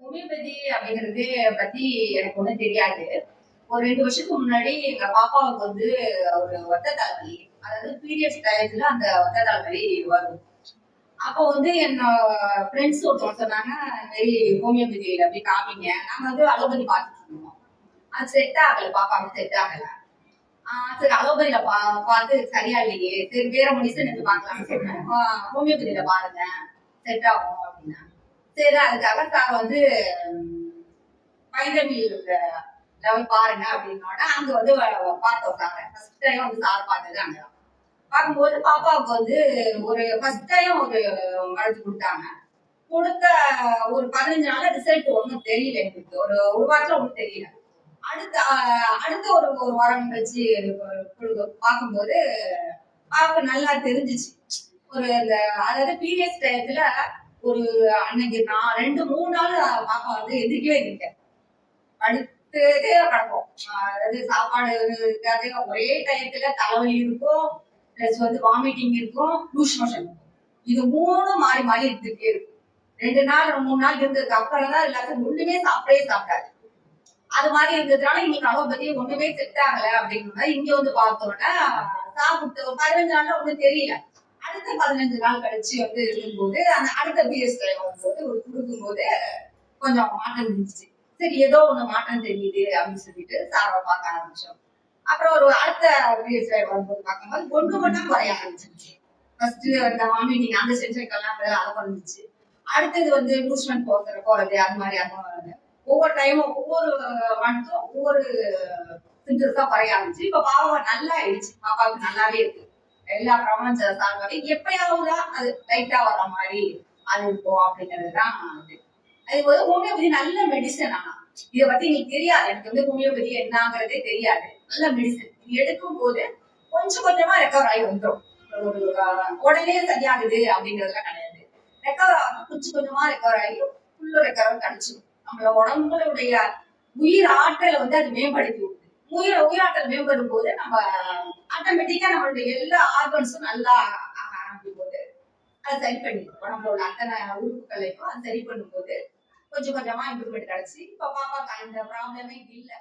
Homeopathy அப்படிங்கிறது பத்தி எனக்கு ஒண்ணும் தெரியாது. ஒரு 2 வருஷத்துக்கு முன்னாடி எங்க பாப்பாவுக்கு வந்து ஒரு ஒத்த தலைவலி. அதாவது பீரியட்ஸ் டயத்துல அந்த ஒத்த தலைவலி வரும். அப்போ வந்து ஃப்ரெண்ட்ஸ் ஒருத்தவங்க சொன்னாங்க, இந்த மாரி ஹோமியோபதியில போய் காமிங்க. நாங்க வந்து அலோபதி பார்த்துட்டு இருந்தோம். அது செட் ஆகல, பாப்பாவுக்கு செட் ஆகல. சரி அலோபதியில பார்த்து சரியா இல்லையே, சரி வேற மெடிசன் எடுத்து பார்க்கலாம்னு சொன்னேன். ஹோமியோபதியில பாருங்க, செட் ஆகும் அப்படின்னா. சரி அதுக்காக சார் வந்து பைந்தமிழ் லெவல் பாருங்க அப்படின்னோட அங்க வந்து பார்த்தோம் சார். ஃபர்ஸ்ட் டைம் வந்து சார் பார்த்தது அங்க. பார்க்கும்போது பாப்பாவுக்கு வந்து ஒரு ஃபர்ஸ்ட் டைம் ஒரு மருந்து கொடுத்தாங்க. கொடுத்த ஒரு 15 நாள்ல ரிசல்ட் ஒன்றும் தெரியல எனக்கு. ஒரு வாரத்துல ஒன்றும் தெரியல. அடுத்த அடுத்த ஒரு வாரம் கழிச்சு பார்க்கும்போது பாப்பா நல்லா தெரிஞ்சிச்சு. ஒரு அந்த அதாவது பீரியட்ஸ் டயத்துல ஒரு அன்னைக்கு நான் 2-3 நாள் பாப்பா வந்து எந்திரிக்கவே இல்லை. படுத்துட்டே கிடப்போம். அதாவது சாப்பாடு இருக்காது. ஒரே டயத்துல தலைவலி இருக்கும், பிளஸ் வந்து வாமிட்டிங் இருக்கும், லூஸ் மோஷன் இருக்கும். இது 3 மாறி மாறி இருந்துட்டே இருக்கும். 2 நாள் 3 நாள் இருந்ததுக்கு அப்புறம் தான் எல்லாத்தையும் ஒண்ணுமே சாப்பிடாது. அது மாதிரி இருந்ததுனால எங்களுக்கு அலோபதி ஒண்ணுமே செட் ஆகல அப்படின்னா இங்க வந்து பார்த்தோம்னா சாப்பிட்டு 15 நாள்ல ஒண்ணும் தெரியல. அடுத்த 15 நாள் கழிச்சு வந்து இருக்கும்போது அந்த அடுத்த பீரியட்ஸ் டைம் வரும்போது கொடுக்கும்போது கொஞ்சம் மாற்றம் இருந்துச்சு. சரி ஏதோ ஒண்ணு மாற்றம் தெரியுது அப்படின்னு சொல்லிட்டு சாரை பார்க்க ஆரம்பிச்சோம். அப்புறம் ஒரு அடுத்த பீரியட்ஸ் டைம் வரும்போது பார்க்கும்போது ஒண்ணு மட்டும் குறைய ஆரம்பிச்சிருச்சு. ஃபர்ஸ்ட் அந்த வாமிட்டிங் அந்த சென்சருக்கெல்லாம் அதை குறைஞ்சிச்சு. அடுத்தது வந்து லூஸ்மெண்ட் போறது அது மாதிரி அந்த வருது. ஒவ்வொரு டைமும் ஒவ்வொரு மந்த்தும் ஒவ்வொரு சிம்டம்ஸா குறைய ஆரம்பிச்சு. இப்ப பாப்பா நல்லா ஆயிடுச்சு. பாப்பாவுக்கு நல்லாவே இருக்கு. எல்லா ப்ராப்ளம்ஸ் சால்வ் ஆகி எப்பயாவது அது லைட்டா வர மாதிரி அது இருக்கும் அப்படிங்கிறதுதான் அது. அது ஒரு ஹோமியோபதி நல்ல மெடிசன். ஆனா இதை பத்தி எனக்கு தெரியாது. எனக்கு வந்து ஹோமியோபதி என்னங்கிறதே தெரியாது. நல்ல மெடிசன். எடுக்கும் போது கொஞ்சம் கொஞ்சமா ரெக்கவர் ஆகி வந்துடும். ஒரு உடனே சரியாகுது அப்படிங்கிறதுலாம் கிடையாது. ரெக்கவர் கொஞ்சம் கொஞ்சமா ரெக்கவர் ஆகி ஃபுல்லு ரெக்கவர் கிடைச்சிடும். நம்மளோட உடம்புடைய உயிர் ஆற்றலை வந்து அது மேம்படுத்தி விடுது. உயிராற்றல் மேம்படும் போது நம்ம ஆட்டோமேட்டிக்கா நம்மளுடைய எல்லா ஆர்கன்ஸும் நல்லா ஆரம்பிக்கும் போது அதை சரி பண்ணிடும். உடம்போட அத்தனை உறுப்புகளையும் அது சரி பண்ணும் போது கொஞ்சம் கொஞ்சமா இம்ப்ரூவ்மெண்ட் கிடைச்சி இப்ப பாப்பாக்கு அந்த ப்ராப்ளமே இல்லை.